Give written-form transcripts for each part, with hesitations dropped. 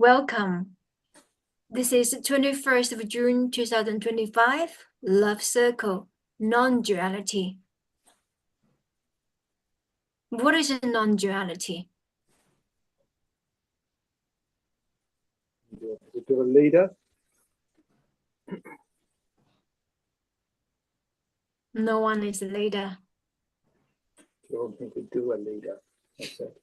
Welcome. This is 21st of June 2025, Love Circle, Non-duality. What is a non-duality? Do a leader. No one is a leader. You don't think we do a leader. That's it.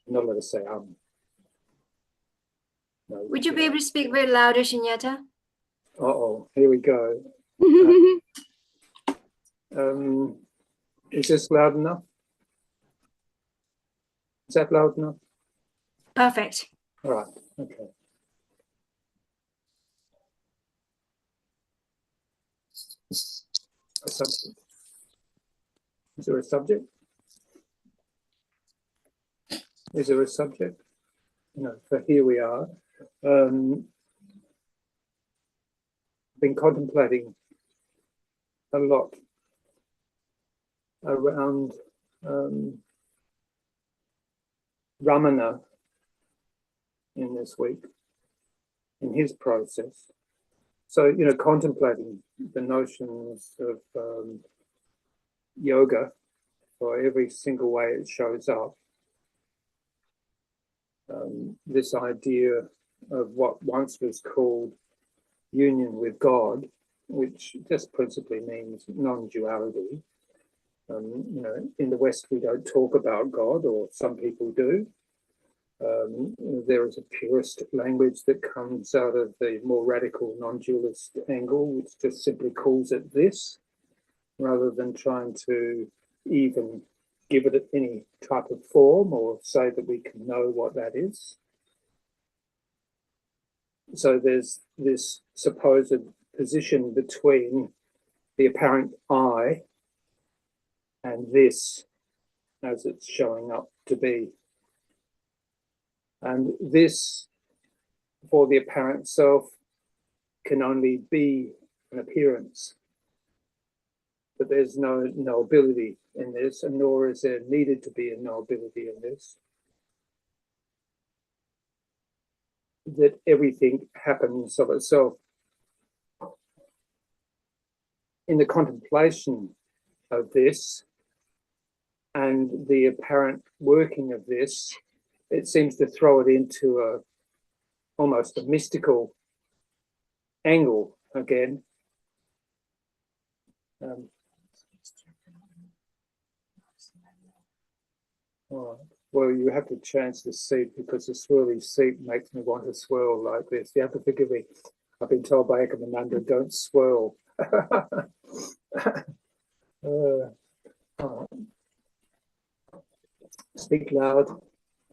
Not let us say No, would you be able to speak very louder, Sunyata? Uh-oh, here we go. Is this loud enough? Is that loud enough? Perfect. All right, okay. A subject. Is there a subject? Is there a subject? No, so here we are. Been contemplating a lot around Ramana in this week, in his process. So, contemplating the notions of yoga for every single way it shows up. This idea of what once was called union with God, which just principally means non-duality. In the West, we don't talk about God, or some people do. There is a purist language that comes out of the more radical non-dualist angle, which just simply calls it this, rather than trying to even give it any type of form or say that we can know what that is. So there's this supposed position between the apparent I and this as it's showing up to be. And this, for the apparent self, can only be an appearance. But there's no knowability in this, and nor is there needed to be a knowability in this. That everything happens of itself. In the contemplation of this and the apparent working of this, it seems to throw it into almost a mystical angle again. All right. Well, you have to change the seat because the swirly seat makes me want to swirl like this. You have to forgive me. I've been told by Ekomananda, don't swirl. Speak loud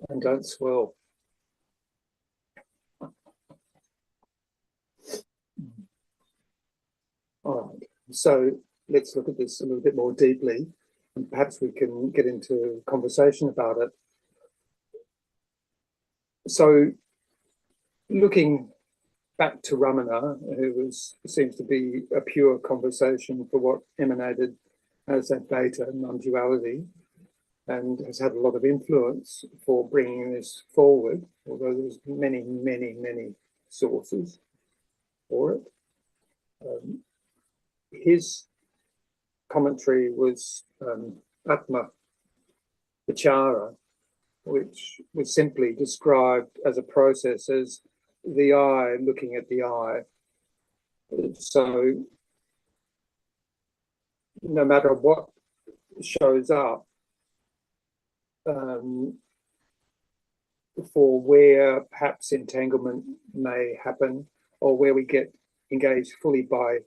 and don't swirl. All right, so let's look at this a little bit more deeply, and perhaps we can get into conversation about it. So, looking back to Ramana, who seems to be a pure conversation for what emanated as that beta non-duality, and has had a lot of influence for bringing this forward, although there's many, many, many sources for it. His commentary was Atma Vichara, which was simply described as a process as the eye looking at the eye. So no matter what shows up, for where perhaps entanglement may happen, or where we get engaged fully by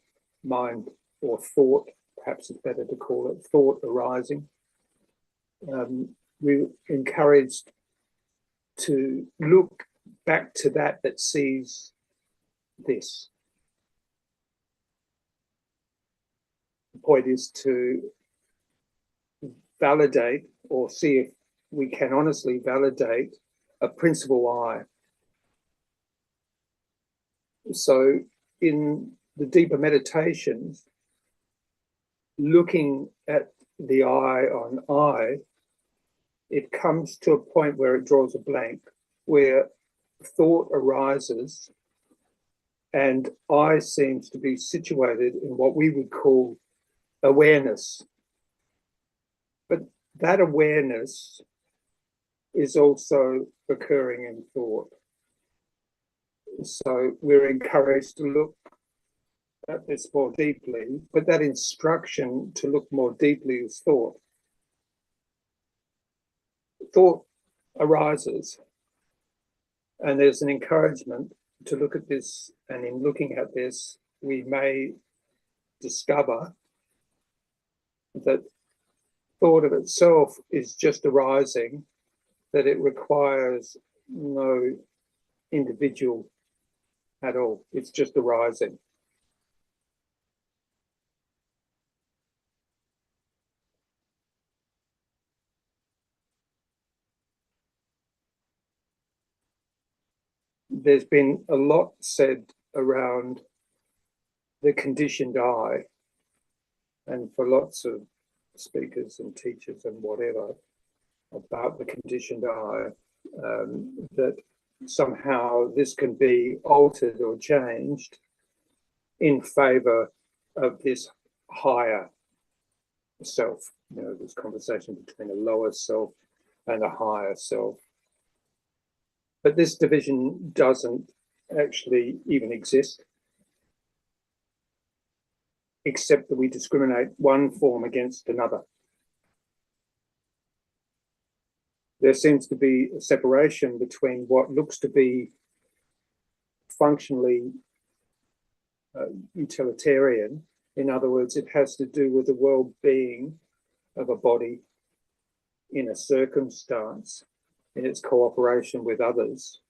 mind or thought, perhaps it's better to call it thought arising, we're encouraged to look back to that sees this. The point is to validate or see if we can honestly validate a principal I. So in the deeper meditations, looking at the eye on eye, it comes to a point where it draws a blank, where thought arises and I seems to be situated in what we would call awareness. But that awareness is also occurring in thought. So we're encouraged to look at this more deeply, but that instruction to look more deeply is thought. Thought arises, and there's an encouragement to look at this, and in looking at this, we may discover that thought of itself is just arising, that it requires no individual at all. It's just arising. There's been a lot said around the conditioned eye, and for lots of speakers and teachers and whatever, about the conditioned eye, that somehow this can be altered or changed in favor of this higher self. You know, this conversation between a lower self and a higher self. But this division doesn't actually even exist, except that we discriminate one form against another. There seems to be a separation between what looks to be functionally utilitarian. In other words, it has to do with the well-being of a body in a circumstance, in its cooperation with others.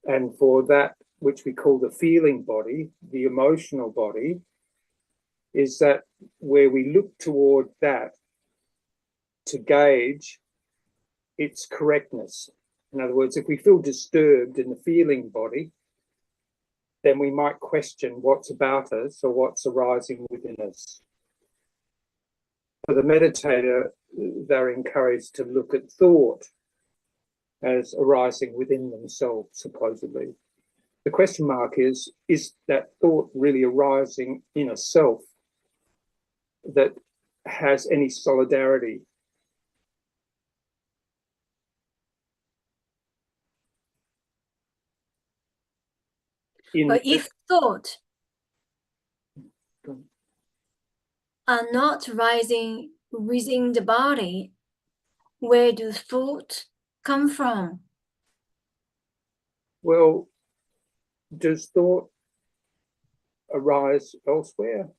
And for that which we call the feeling body, the emotional body, is that where we look toward that to gauge its correctness. In other words, if we feel disturbed in the feeling body, then we might question what's about us or what's arising within us. For the meditator, they're encouraged to look at thought as arising within themselves, supposedly. The question mark is that thought really arising in a self that has any solidarity? But if thought are not rising within the body, where do thought come from? Well, does thought arise elsewhere?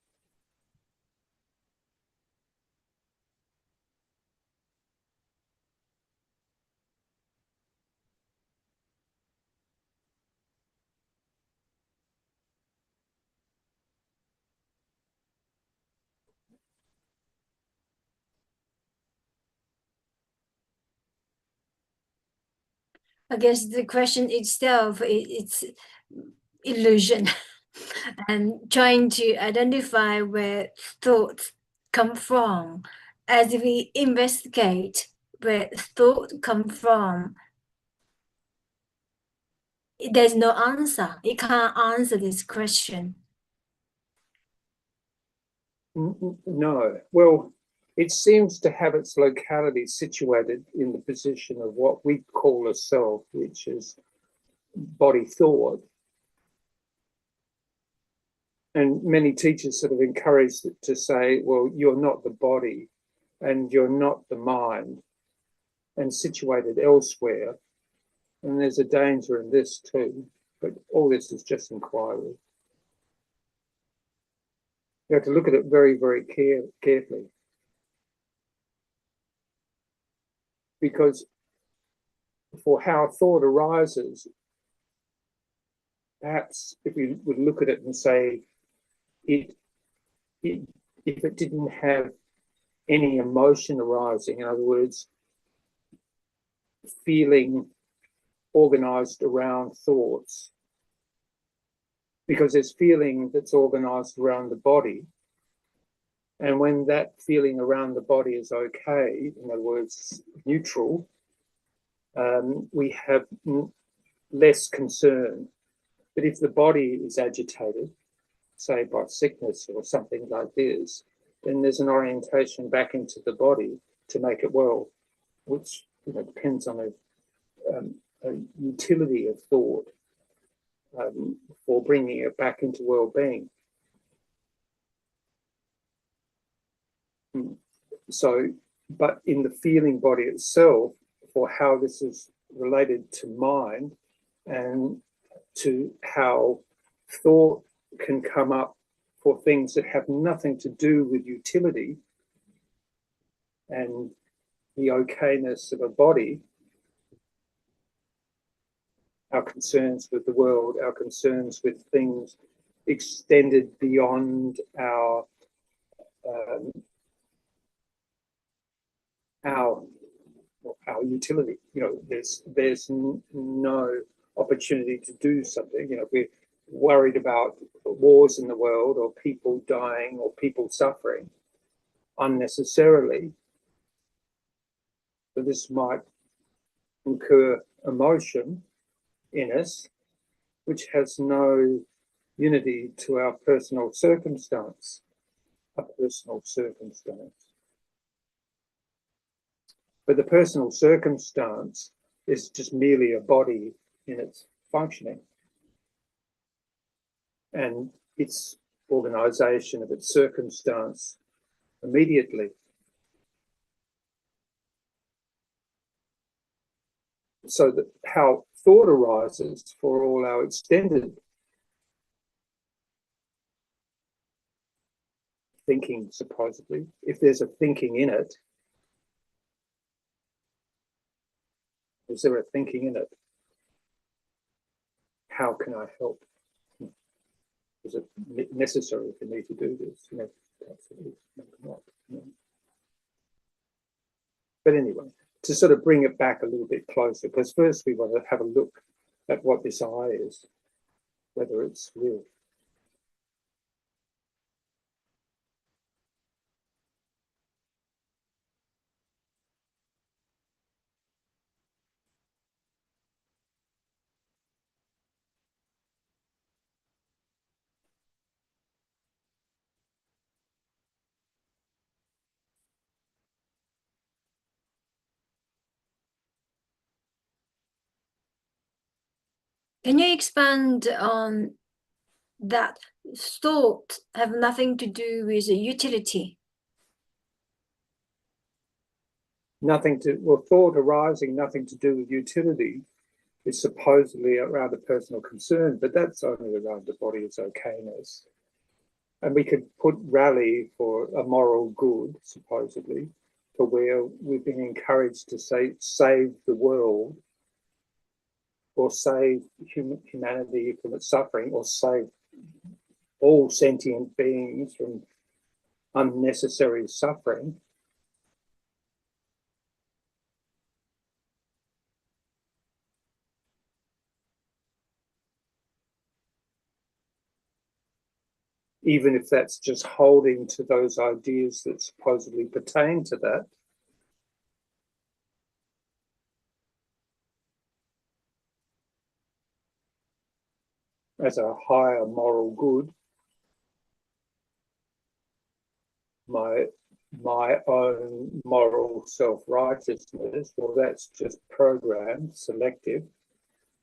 I guess the question itself, it's illusion and trying to identify where thoughts come from. As we investigate where thought come from, there's no answer. It can't answer this question. No. Well, it seems to have its locality situated in the position of what we call a self, which is body thought. And many teachers sort of encourage to say, well, you're not the body and you're not the mind, and situated elsewhere. And there's a danger in this too, but all this is just inquiry. You have to look at it very, very carefully. Because for how thought arises, perhaps if we would look at it and say, if it didn't have any emotion arising, in other words, feeling organized around thoughts, because there's feeling that's organized around the body. And when that feeling around the body is okay, in other words, neutral, we have less concern. But if the body is agitated, say by sickness or something like this, then there's an orientation back into the body to make it well, which depends on a utility of thought for bringing it back into well-being. So, but in the feeling body itself, for how this is related to mind and to how thought can come up for things that have nothing to do with utility and the okayness of a body, our concerns with the world, our concerns with things extended beyond our utility. There's no opportunity to do something. We're worried about wars in the world or people dying or people suffering unnecessarily. So this might incur emotion in us, which has no unity to our personal circumstance, a personal circumstance. But the personal circumstance is just merely a body in its functioning and its organization of its circumstance immediately. So that how thought arises for all our extended thinking, supposedly, if there's a thinking in it, is there a thinking in it? How can I help? Is it necessary for me to do this? Absolutely not. But anyway, to sort of bring it back a little bit closer, because first we want to have a look at what this I is, whether it's real. Can you expand on that? Thought have nothing to do with utility. Thought arising, nothing to do with utility, is supposedly around a personal concern, but that's only around the body's okayness. And we could put rally for a moral good, supposedly, for where we've been encouraged to say, save the world, or save humanity from its suffering, or save all sentient beings from unnecessary suffering. Even if that's just holding to those ideas that supposedly pertain to that. As a higher moral good, my own moral self-righteousness, well, that's just programmed, selective,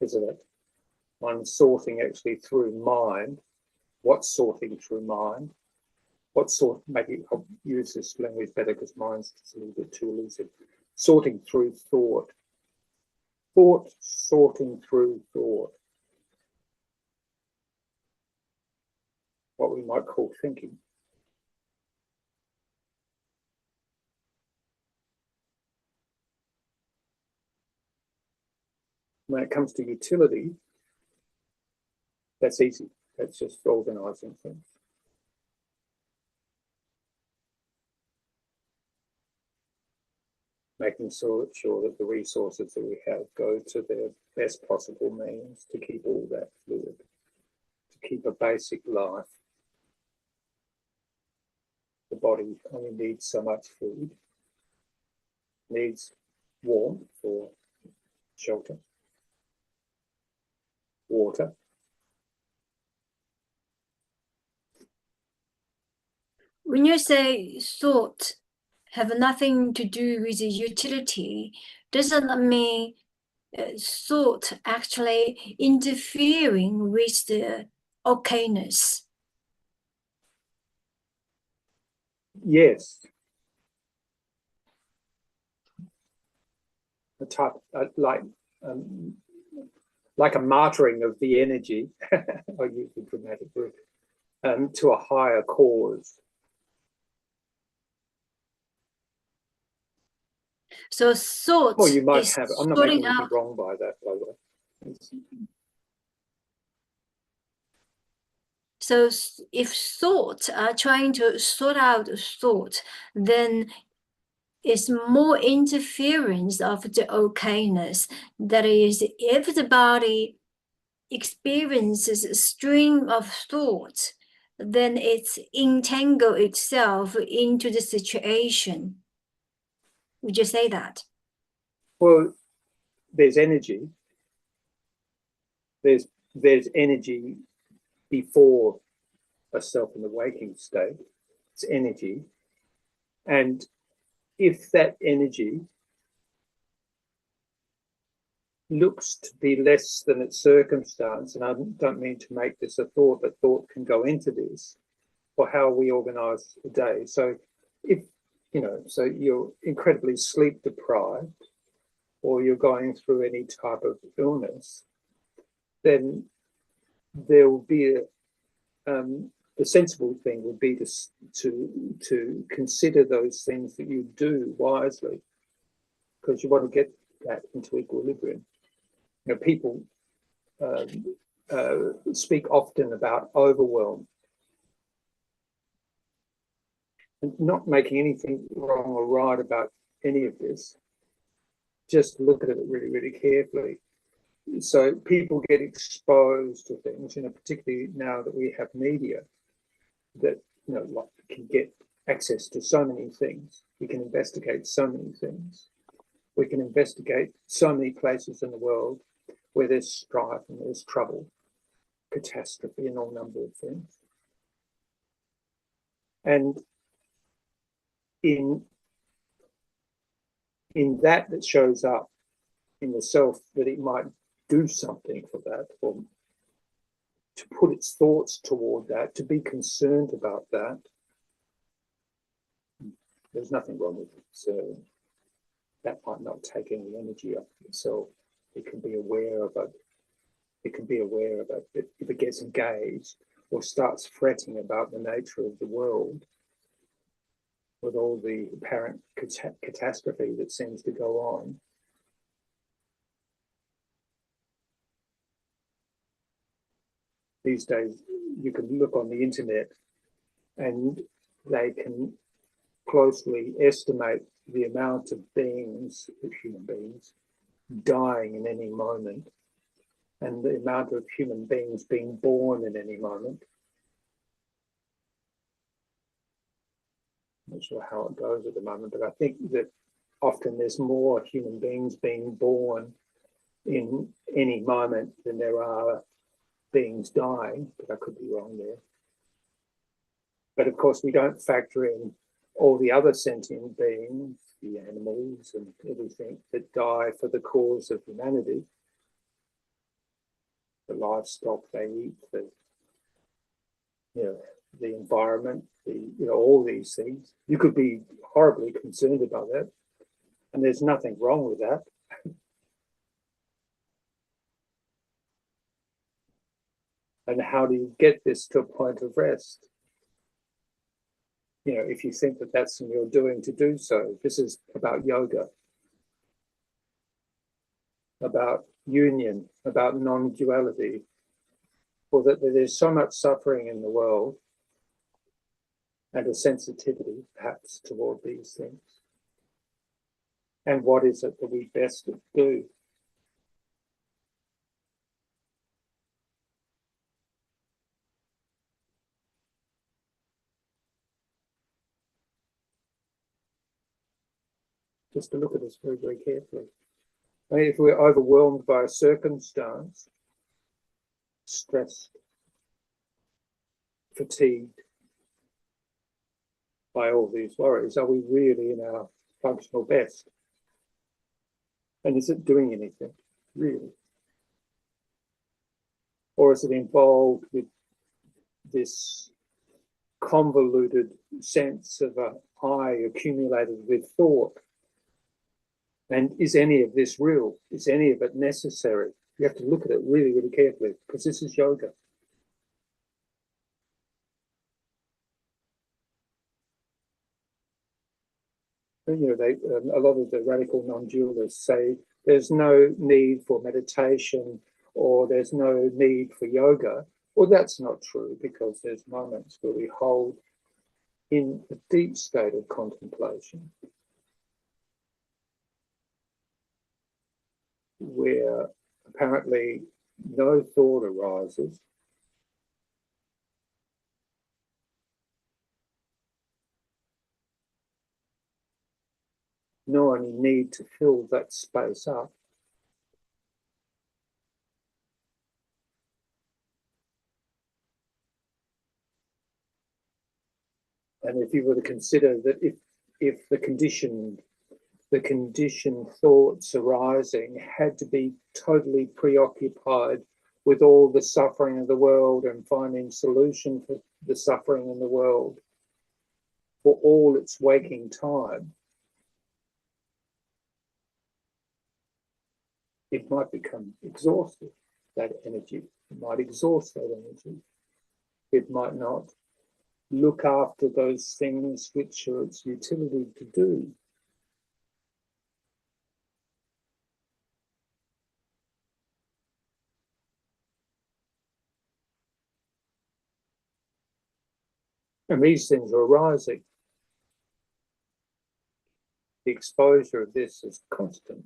isn't it? One sorting actually through mind. What's sorting through mind? Maybe I'll use this language better because mine's just a little bit too elusive. Sorting through thought. Thought sorting through thought. What we might call thinking. When it comes to utility, that's easy. That's just organizing things. Making sure that the resources that we have go to their best possible means to keep all that fluid, to to keep a basic life. The body only needs so much food, needs warmth or shelter, water. When you say thought have nothing to do with the utility, doesn't that mean thought actually interfering with the okayness? Yes. A type like a martyring of the energy, I use the dramatic word, to a higher cause. So thought Well, you might is have it. I'm not sorting making anything out. wrong by that, by the way. So if thoughts are trying to sort out thought, then it's more interference of the okayness. That is, if the body experiences a stream of thoughts, then it's entangle itself into the situation. Would you say that? Well, there's energy. There's energy before a self in the waking state. It's energy. And if that energy looks to be less than its circumstance, and I don't mean to make this a thought, but thought can go into this, or how we organize a day. So if, so you're incredibly sleep deprived, or you're going through any type of illness, then there will be the sensible thing would be to consider those things that you do wisely, because you want to get that into equilibrium. People speak often about overwhelm, and not making anything wrong or right about any of this. Just look at it really, really carefully. So people get exposed to things, particularly now that we have media that, can get access to so many things. We can investigate so many things. We can investigate so many places in the world where there's strife and there's trouble, catastrophe, and all number of things. And in that shows up in the self, that it might do something for that, or to put its thoughts toward that, to be concerned about that. There's nothing wrong with it. So that might not take any energy off yourself. It can be aware of it. It can be aware of it. If it gets engaged or starts fretting about the nature of the world, with all the apparent catastrophe that seems to go on, these days you can look on the internet and they can closely estimate the amount of beings, human beings, dying in any moment, and the amount of human beings being born in any moment. I'm not sure how it goes at the moment, but I think that often there's more human beings being born in any moment than there are beings dying, but I could be wrong there. But of course, we don't factor in all the other sentient beings, the animals and everything that die for the cause of humanity, the livestock they eat, the environment, all these things. You could be horribly concerned about that, and there's nothing wrong with that. And how do you get this to a point of rest? If you think that that's what you're doing to do so. This is about yoga, about union, about non-duality, or that there's so much suffering in the world and a sensitivity perhaps toward these things. And what is it that we best do? just to look at this very, very carefully. I mean, if we're overwhelmed by a circumstance, stressed, fatigued by all these worries, are we really in our functional best? And is it doing anything, really? Or is it involved with this convoluted sense of an I accumulated with thought? And is any of this real? Is any of it necessary? You have to look at it really, really carefully, because this is yoga. And, you know, a lot of the radical non-dualists say there's no need for meditation or there's no need for yoga. Well, that's not true, because there's moments where we hold in a deep state of contemplation, where apparently no thought arises, nor any need to fill that space up. And if you were to consider that if the conditioned thoughts arising had to be totally preoccupied with all the suffering of the world and finding solution for the suffering in the world for all its waking time, it might become exhausted, that energy. It might exhaust that energy. It might not look after those things which are its utility to do. And these things are arising. The exposure of this is constant.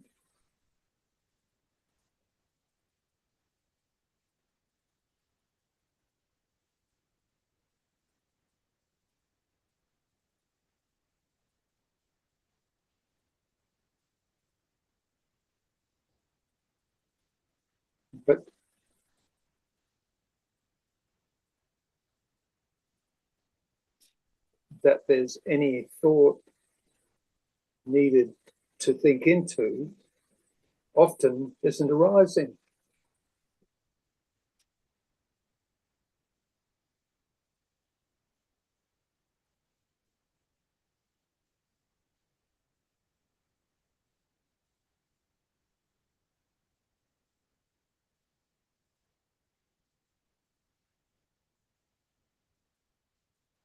But that there's any thought needed to think into often isn't arising.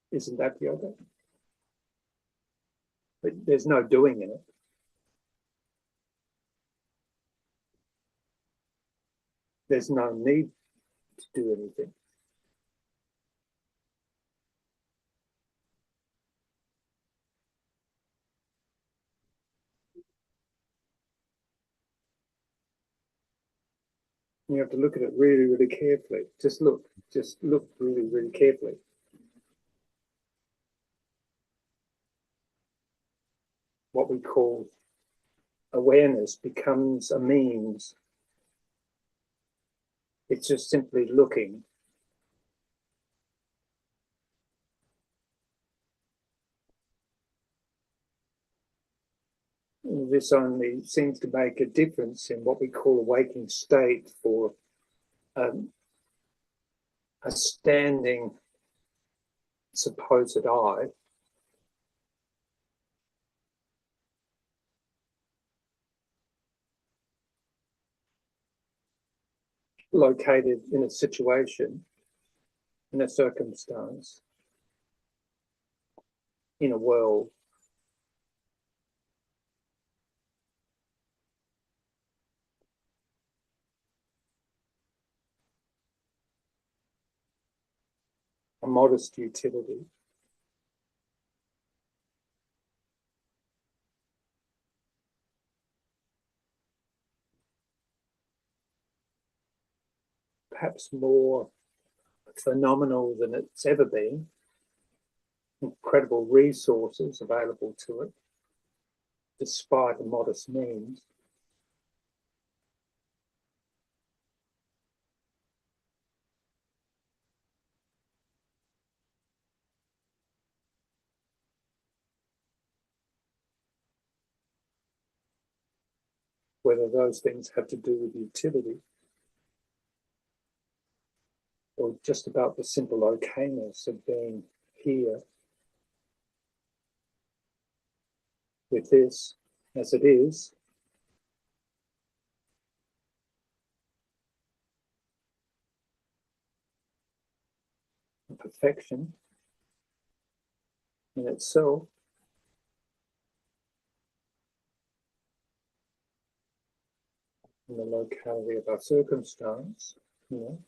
Isn't that yoga? But there's no doing in it. There's no need to do anything. You have to look at it really, really carefully. Just look really, really carefully. What we call awareness becomes a means. It's just simply looking. This only seems to make a difference in what we call a waking state for a standing supposed I. Located in a situation, in a circumstance, in a world. A modest utility. Perhaps more phenomenal than it's ever been. Incredible resources available to it. despite a modest means. Whether those things have to do with utility or just about the simple okayness of being here with this as it is, perfection in itself, in the locality of our circumstance, you know,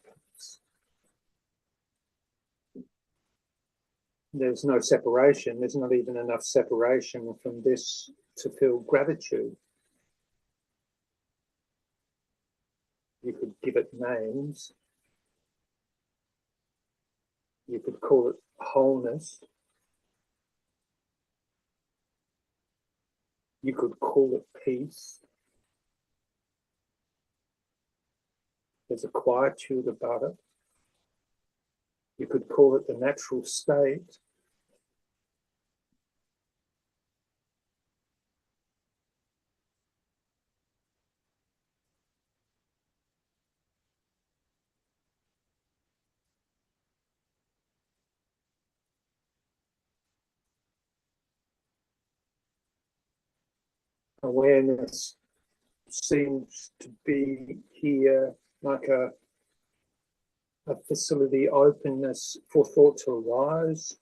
there's no separation. There's not even enough separation from this to feel gratitude. You could give it names. You could call it wholeness. You could call it peace. There's a quietude about it. You could call it the natural state. Awareness seems to be here like a facility openness for thought to arise.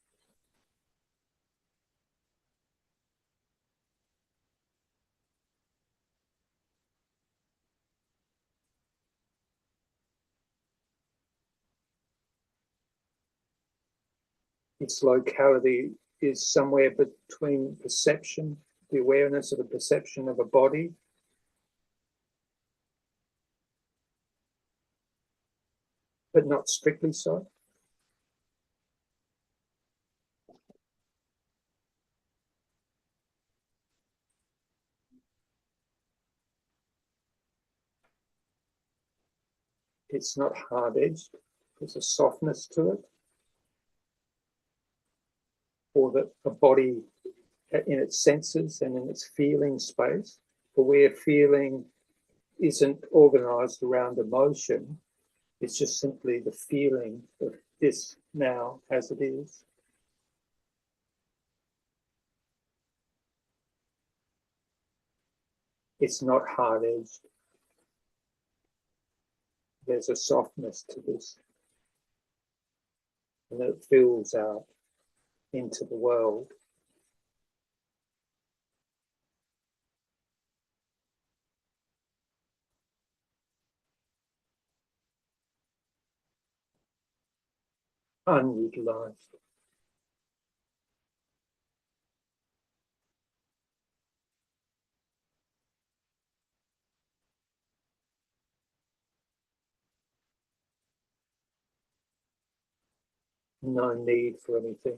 Its locality is somewhere between perception, the awareness of the perception of a body, but not strictly so. It's not hard-edged. There's a softness to it. Or that a body in its senses and in its feeling space, but where feeling isn't organized around emotion, it's just simply the feeling of this now as it is. It's not hard-edged. There's a softness to this. And it fills out into the world. Unutilized. No need for anything.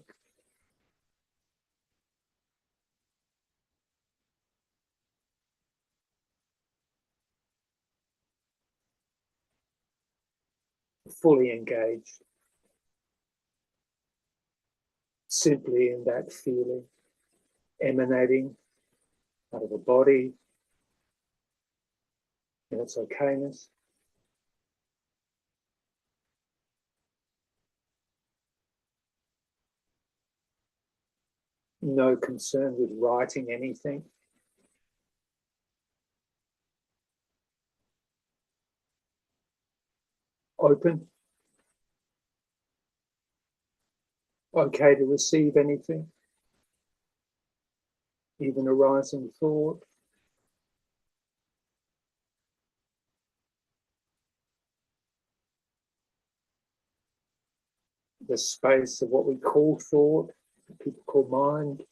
Fully engaged. Simply in that feeling, emanating out of the body, in its okayness. No concern with writing anything. Open. Okay to receive anything. Even a rising thought. The space of what we call thought, people call mind,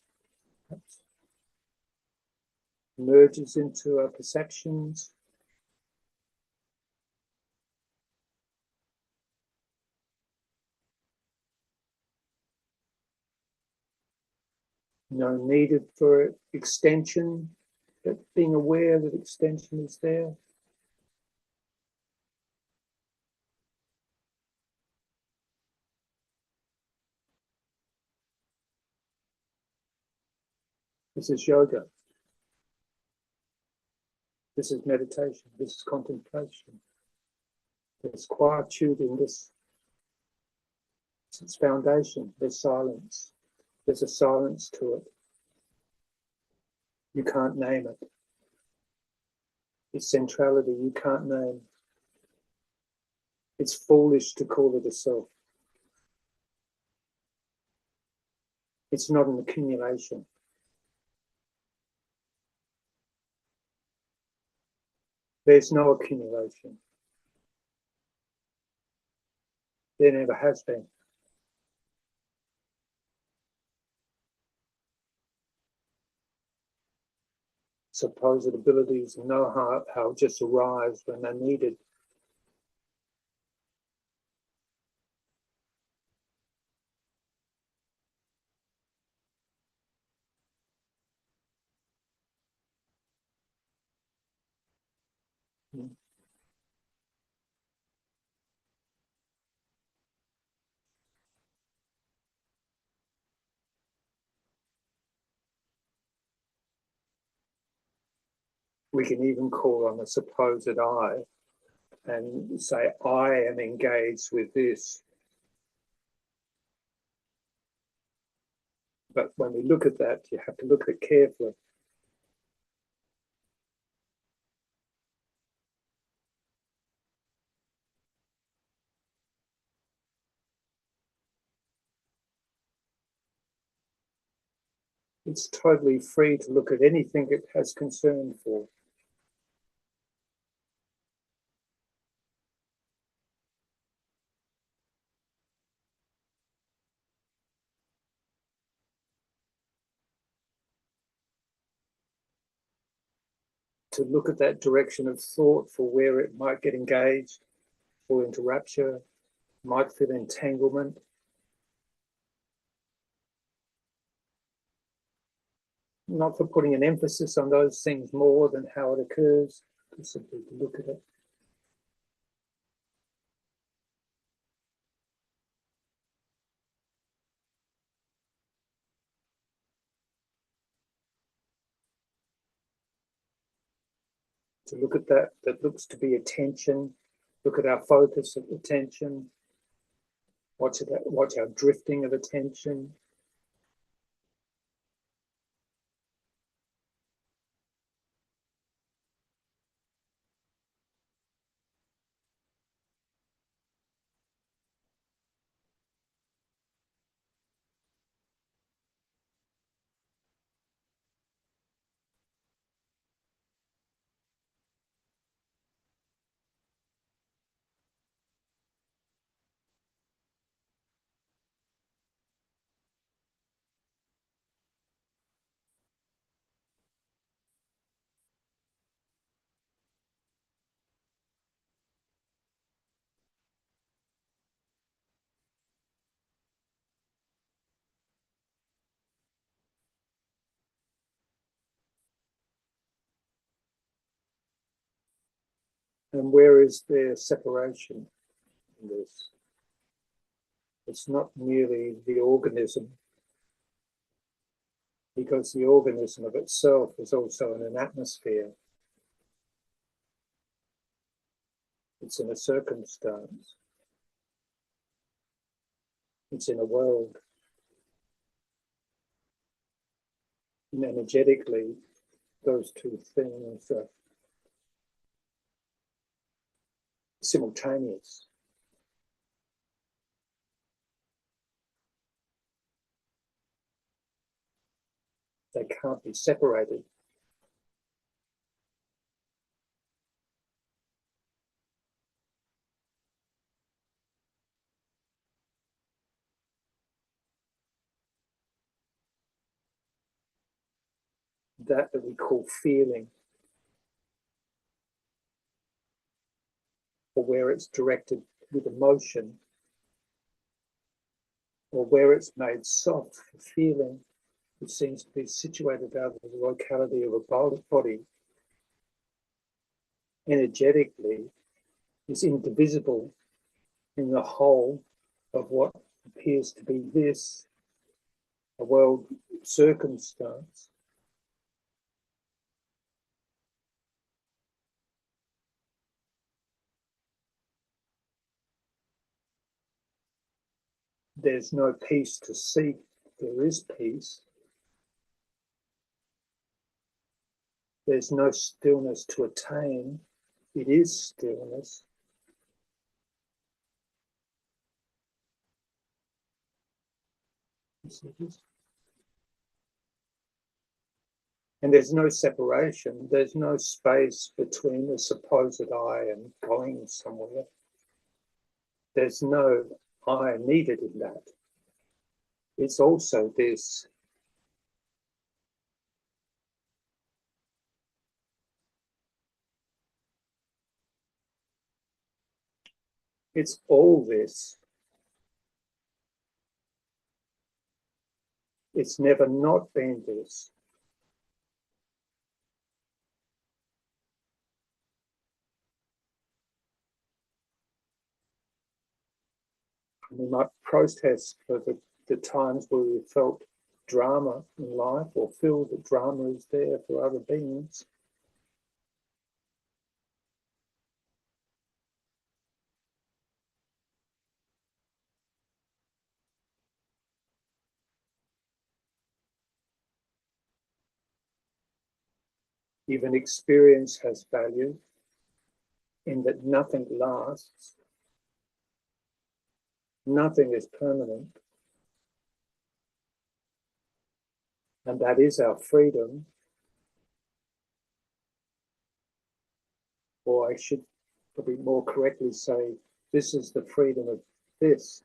merges into our perceptions. No needed for extension, But being aware that extension is there. This is yoga. This is meditation. This is contemplation. There's quietude in this. It's its foundation. There's silence. There's a silence to it. You can't name it. Its centrality you can't name. It's foolish to call it a self. It's not an accumulation. There's no accumulation. There never has been. Supposed abilities know how just arise when they're needed. We can even call on a supposed I and say, I am engaged with this. But when we look at that, you have to look at it carefully. It's totally free to look at anything it has concern for. To look at that direction of thought for where it might get engaged, fall into rapture, might feel entanglement. Not for putting an emphasis on those things more than how it occurs, just simply to look at it. To look at that looks to be attention, look at our focus of attention, watch our drifting of attention. And where is there separation in this? It's not merely the organism, because the organism of itself is also in an atmosphere. It's in a circumstance. It's in a world. And energetically, those two things are simultaneous. They can't be separated. That we call feeling, or where it's directed with emotion, or where it's made soft for feeling, which seems to be situated out of the locality of a body, energetically is indivisible in the whole of what appears to be this, a world circumstance. There's no peace to seek, there is peace. There's no stillness to attain, it is stillness. And there's no separation, there's no space between the supposed I and going somewhere. There's no I needed in that. It's also this. It's all this. It's never not been this. We might protest for the times where we felt drama in life or feel that drama is there for other beings. Even experience has value in that nothing lasts, nothing is permanent, and that is our freedom. Or I should probably more correctly say, this is the freedom of this.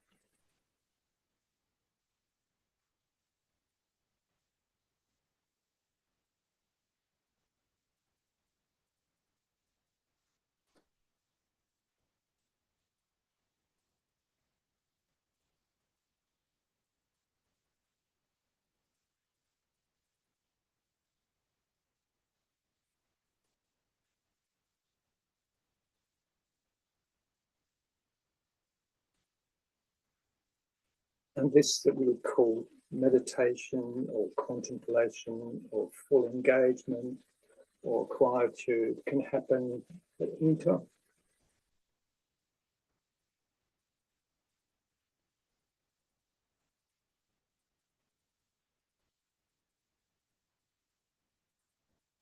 And this that we would call meditation or contemplation or full engagement or quietude can happen at any time.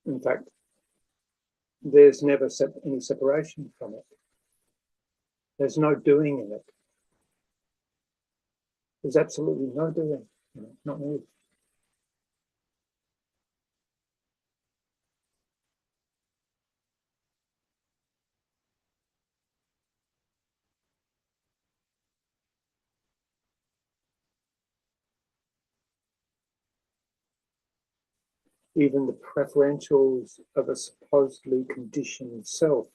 In fact, there's never any separation from it. There's no doing in it. There's absolutely no doing, not me. Even the preferentials of a supposedly conditioned self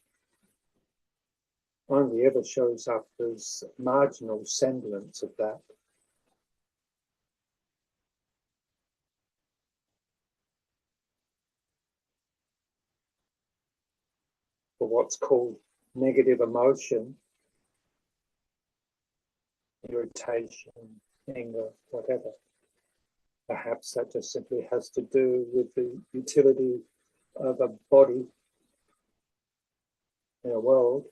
only ever shows up as marginal semblance of that. For what's called negative emotion, irritation, anger, whatever. Perhaps that just simply has to do with the utility of a body in a world.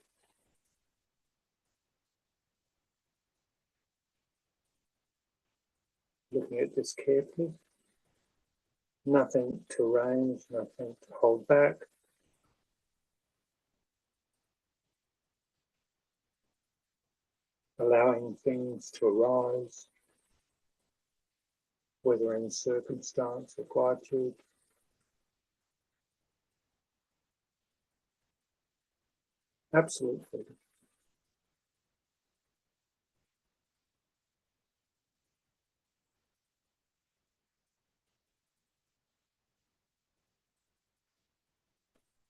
Looking at this carefully, nothing to arrange, nothing to hold back. Allowing things to arise, whether in circumstance or quietude. Absolute freedom.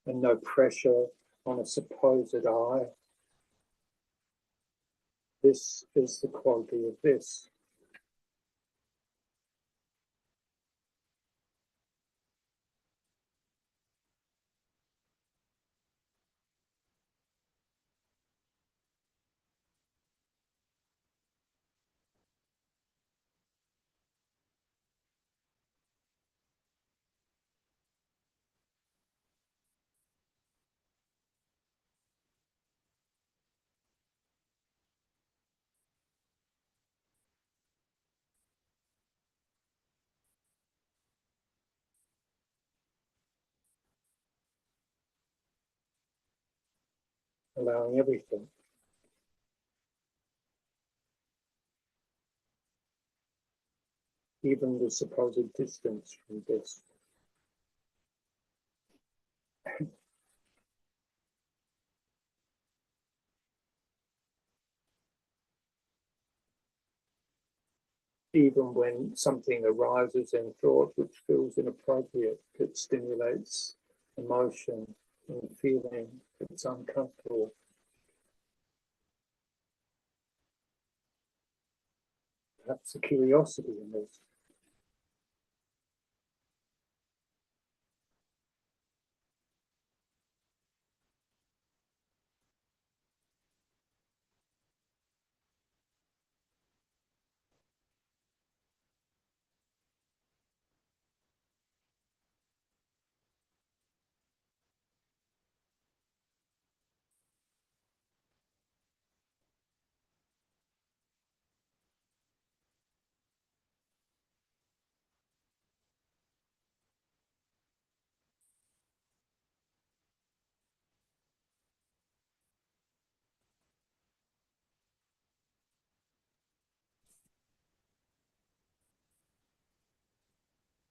And no pressure on a supposed I. This is the quality of this. allowing everything. Even the supposed distance from this. Even when something arises in thought which feels inappropriate, it stimulates emotion and feeling, it's uncomfortable. Perhaps a curiosity in this.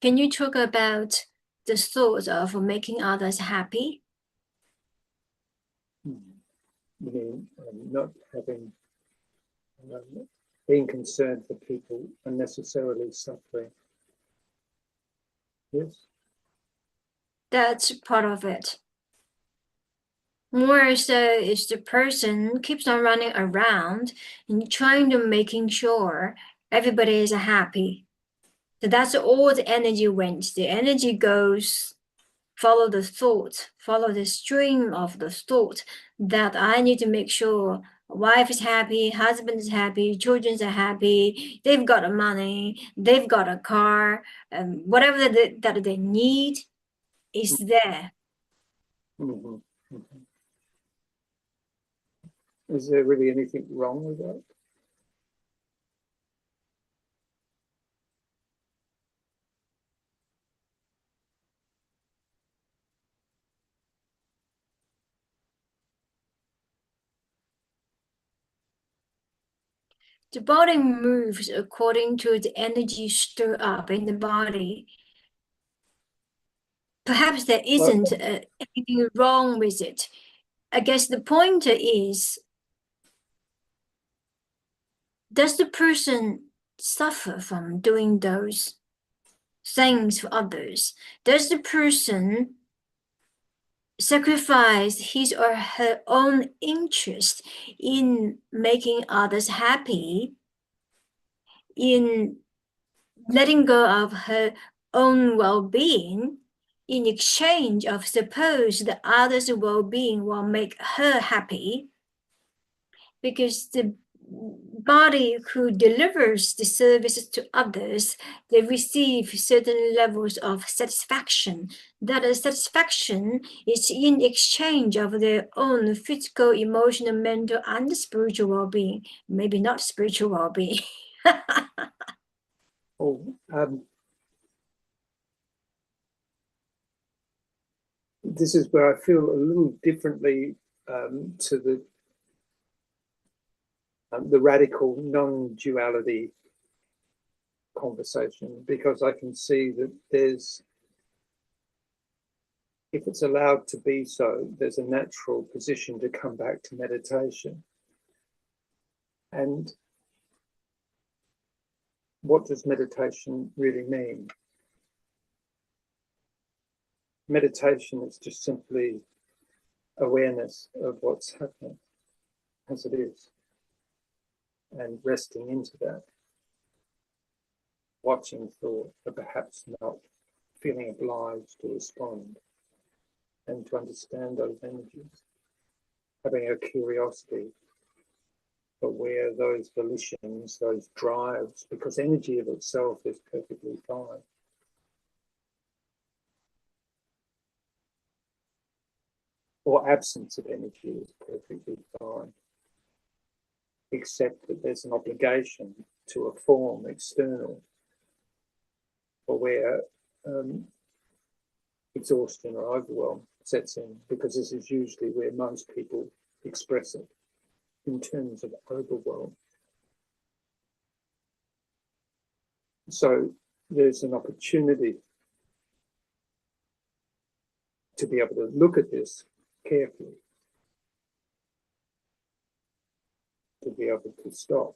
Can you talk about the thought of making others happy? Meaning not having, being concerned for people unnecessarily suffering. Yes? That's part of it. More so is the person keeps on running around and trying to making sure everybody is happy. So that's all the energy went. The energy goes, follow the thought, follow the stream of the thought that I need to make sure wife is happy, husband is happy, children are happy, they've got money, they've got a car, whatever that they need is there. Mm-hmm. Mm-hmm. Is there really anything wrong with that? The body moves according to the energy stirred up in the body. Perhaps there isn't anything wrong with it. I guess the point is, does the person suffer from doing those things for others? Does the person sacrifice his or her own interest in making others happy, in letting go of her own well-being, in exchange of suppose the other's well-being will make her happy? Because the body who delivers the services to others, they receive certain levels of satisfaction. That satisfaction is in exchange of their own physical, emotional, mental, and spiritual well-being. Maybe not spiritual well-being. This is where I feel a little differently to the radical non-duality conversation, because I can see that there's, if it's allowed to be so, there's a natural position to come back to meditation. And what does meditation really mean? Meditation is just simply awareness of what's happening as it is, and resting into that, watching thought, but perhaps not feeling obliged to respond, and to understand those energies, having a curiosity for where those volitions, those drives, because energy of itself is perfectly fine. Or absence of energy is perfectly fine, except that there's an obligation to a form external, or where exhaustion or overwhelm sets in, because this is usually where most people express it in terms of overwhelm. So there's an opportunity to be able to look at this carefully, to be able to stop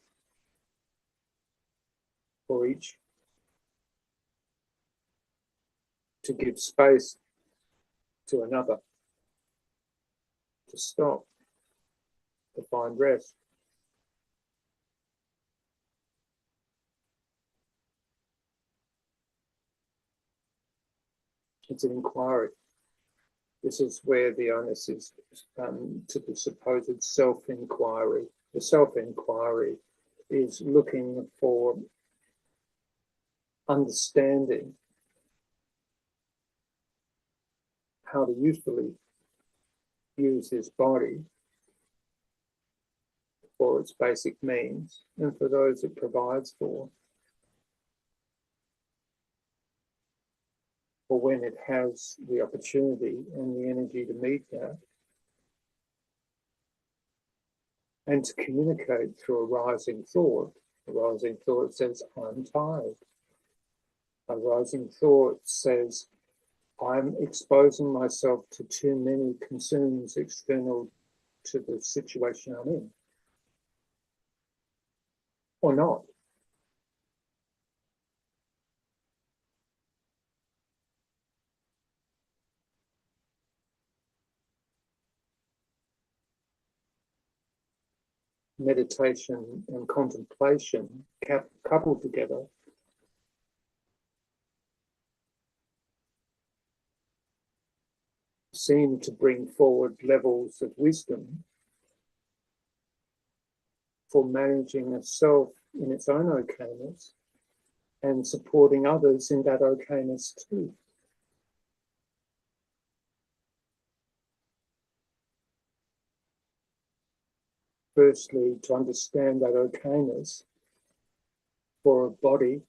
for each, to give space to another, to stop, to find rest. It's an inquiry. This is where the onus is to the supposed self-inquiry. The self-inquiry is looking for understanding how to usefully use this body for its basic means and for those it provides for when it has the opportunity and the energy to meet that, and to communicate through a rising thought. A rising thought says, I'm tired. A rising thought says, I'm exposing myself to too many concerns external to the situation I'm in. Or not. Meditation and contemplation coupled together seem to bring forward levels of wisdom for managing a self in its own okayness and supporting others in that okayness too. Firstly, to understand that okayness for a body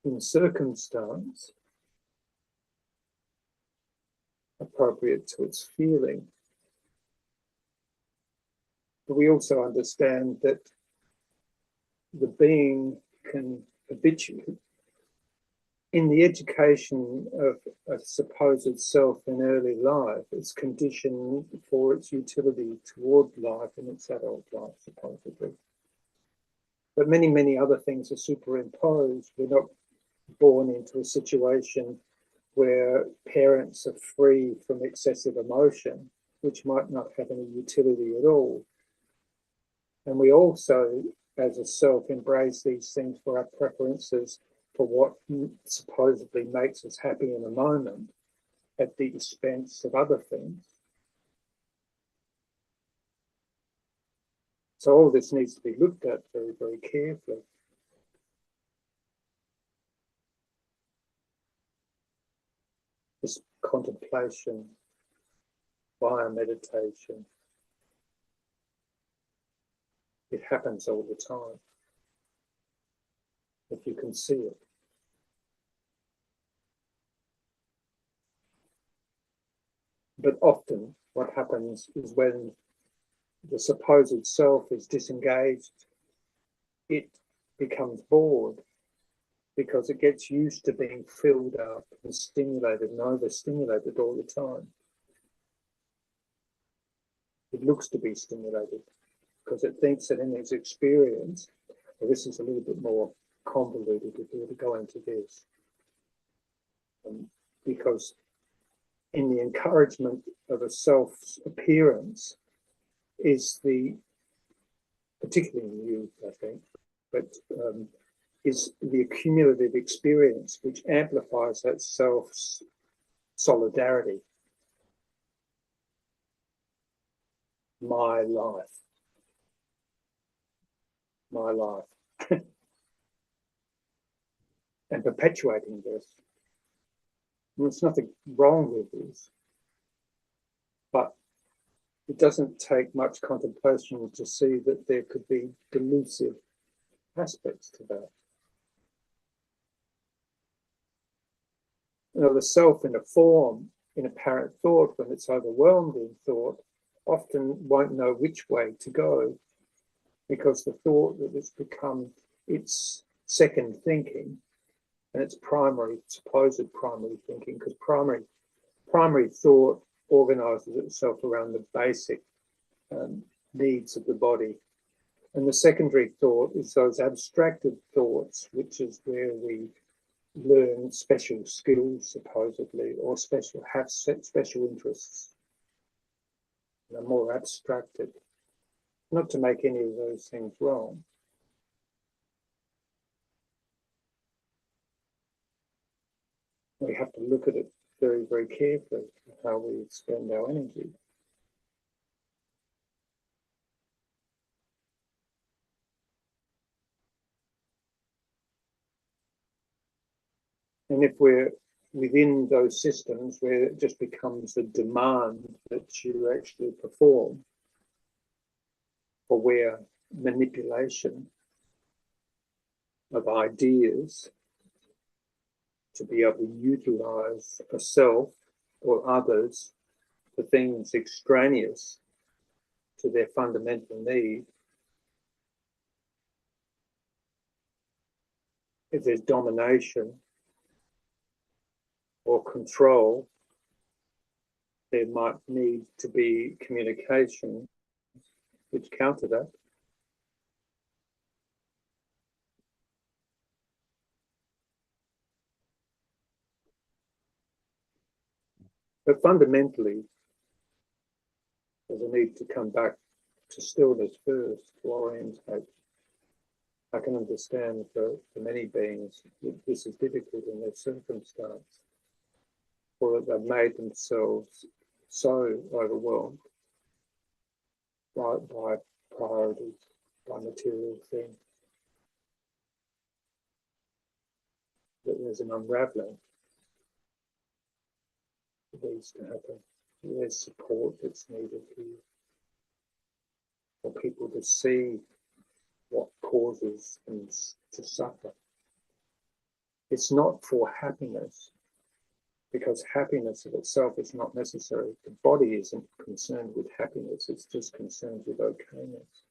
in circumstance appropriate to its feeling. But we also understand that the being can habituate in the education of a supposed self in early life. It's conditioned for its utility toward life in its adult life, supposedly. But many, many other things are superimposed. We're not born into a situation where parents are free from excessive emotion, which might not have any utility at all. And we also, as a self, embrace these things for our preferences for what supposedly makes us happy in a moment at the expense of other things. So all this needs to be looked at very, very carefully. This contemplation via meditation, it happens all the time, if you can see it. But often what happens is when the supposed self is disengaged, it becomes bored because it gets used to being filled up and stimulated and overstimulated all the time. It looks to be stimulated because it thinks that in its experience, well, this is a little bit more convoluted if we were to go into this, because in the encouragement of a self's appearance is the, particularly in youth, I think, but is the accumulative experience which amplifies that self's solidarity. My life. My life. And perpetuating this. There's nothing wrong with this, but it doesn't take much contemplation to see that there could be delusive aspects to that. You know, the self in a form, in apparent thought, when it's overwhelmed in thought, often won't know which way to go, because the thought that has become its second thinking and its primary, supposed primary thinking, because primary thought organizes itself around the basic needs of the body. And the secondary thought is those abstracted thoughts, which is where we learn special skills, supposedly, or have special interests. They're more abstracted. Not to make any of those things wrong. We have to look at it very, very carefully, how we spend our energy. And if we're within those systems where it just becomes a demand that you actually perform, or where manipulation of ideas to be able to utilize a self or others for things extraneous to their fundamental need, if there's domination or control, there might need to be communication which counter that. But fundamentally, there's a need to come back to stillness first, to orientate. I can understand for many beings that this is difficult in their circumstance, or that they've made themselves so overwhelmed by priorities, by material things, that there's an unraveling that needs to happen. There's support that's needed here for people to see what causes them to suffer. It's not for happiness, because happiness of itself is not necessary. The body isn't concerned with happiness, it's just concerned with okayness.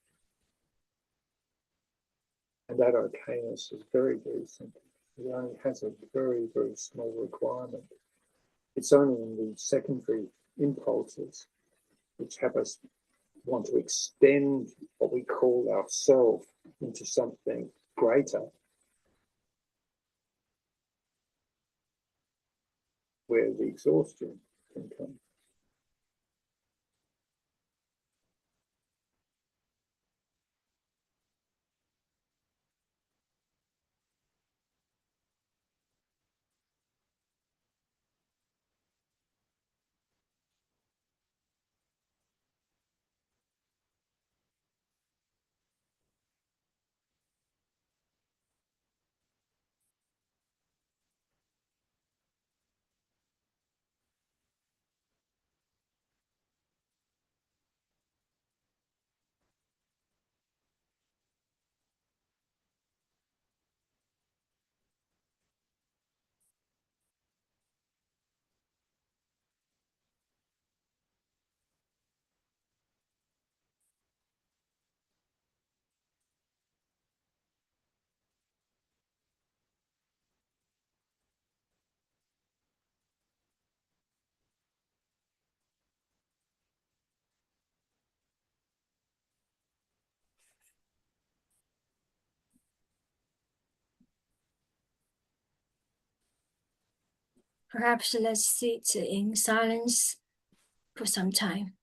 And that okayness is very, very simple. It only has a very, very small requirement. It's only in the secondary impulses which have us want to extend what we call ourself into something greater, where the exhaustion can come. Perhaps let's sit in silence for some time.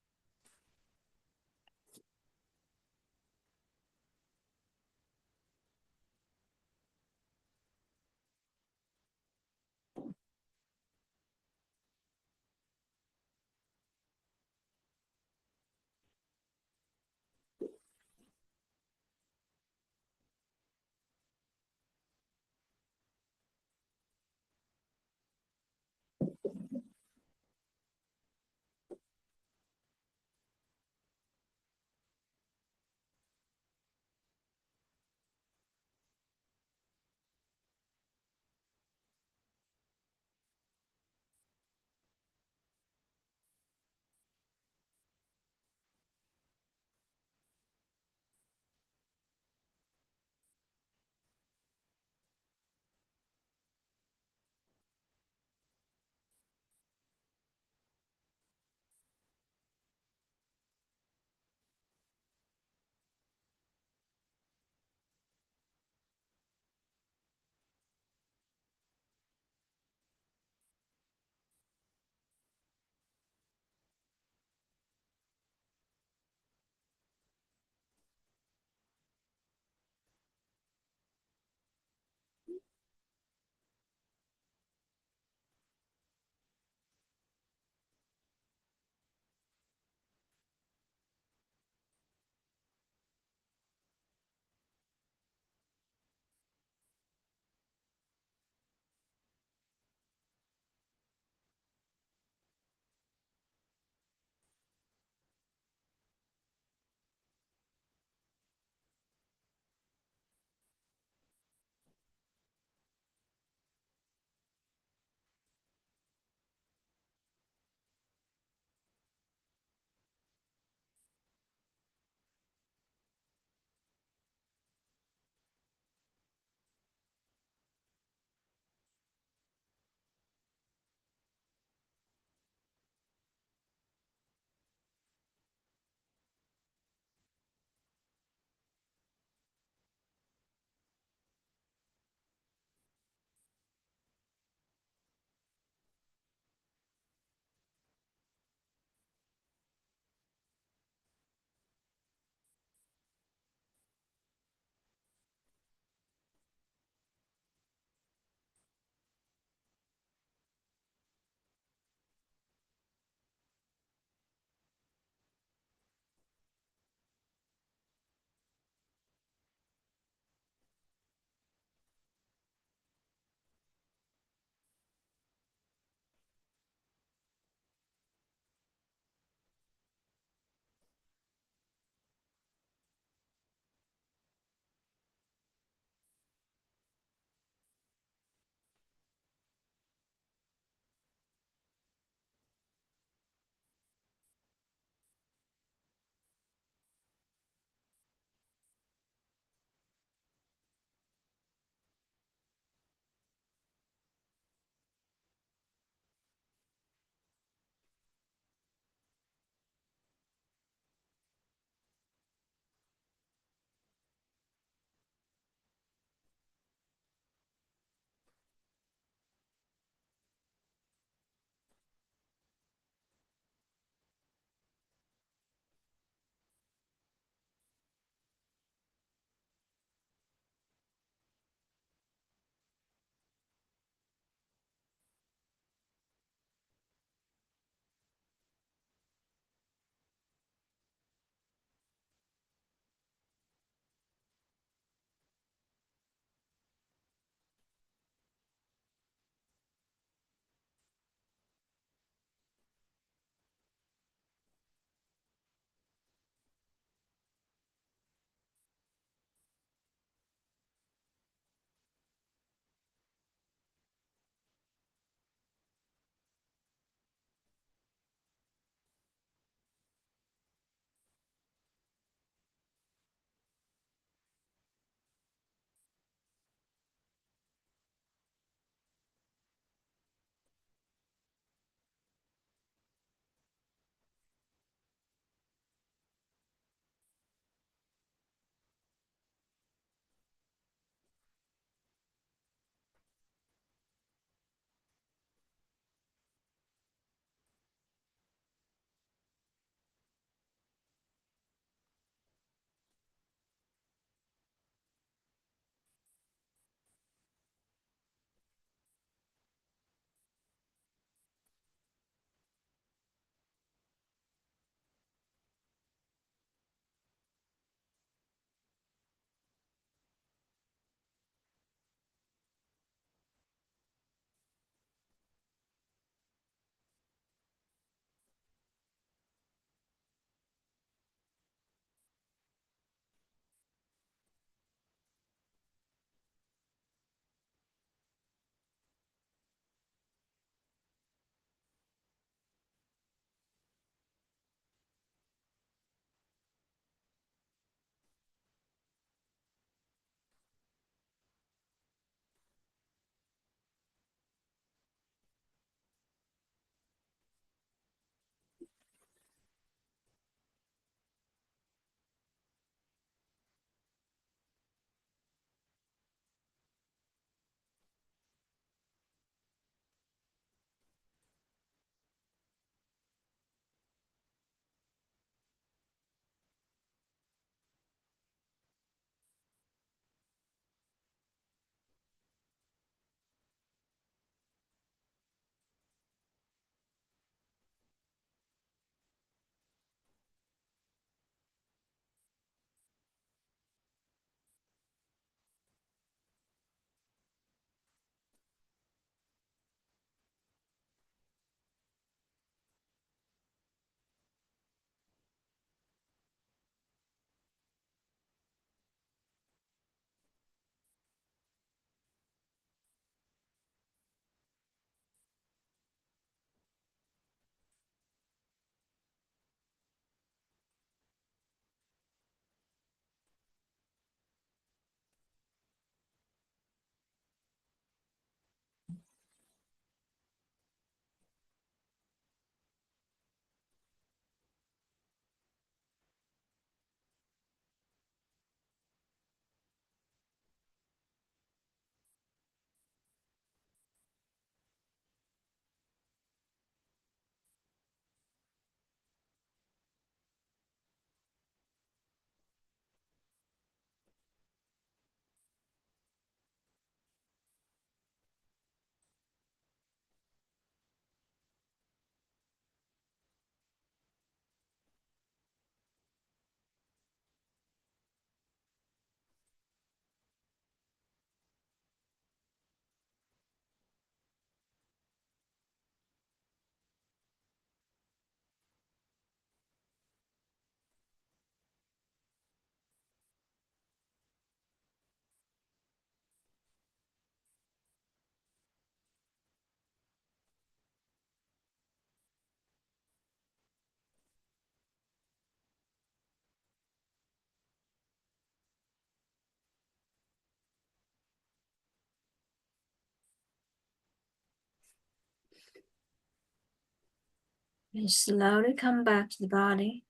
And slowly come back to the body.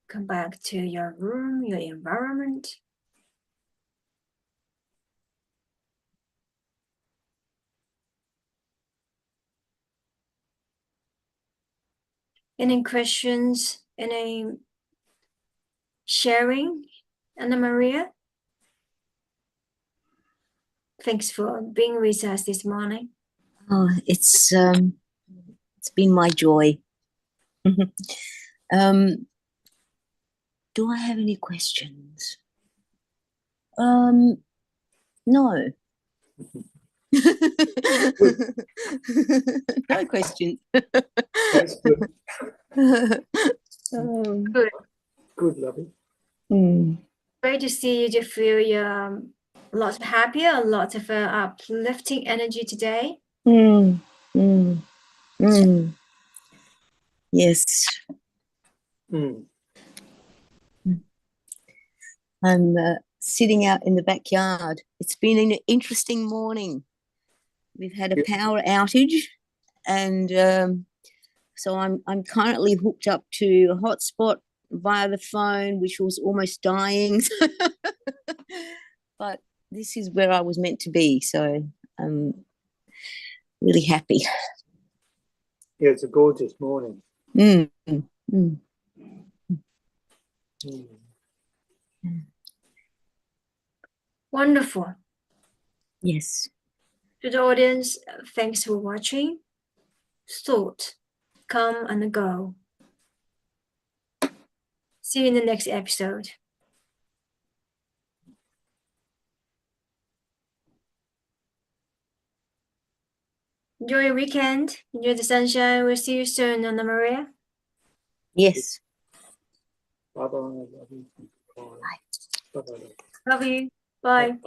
Come back to your room, your environment. Any questions? Any sharing, Anna Maria? Thanks for being with us this morning. Oh, it's been my joy. Do I have any questions? No. No questions. That's good. Good. Good, lovely. Great to see you. To feel a lot happier, a lot of uplifting energy today. Yes. I'm sitting out in the backyard. It's been an interesting morning. We've had a power outage, and so I'm currently hooked up to a hotspot via the phone, which was almost dying. But this is where I was meant to be, so I'm really happy. Yeah, it's a gorgeous morning. Wonderful. Yes. To the audience, thanks for watching. Thought, come and go. See you in the next episode. Enjoy your weekend. Enjoy the sunshine. We'll see you soon, Anna Maria. Yes. Bye-bye. Love you. Bye. Bye-bye. Love you. Bye.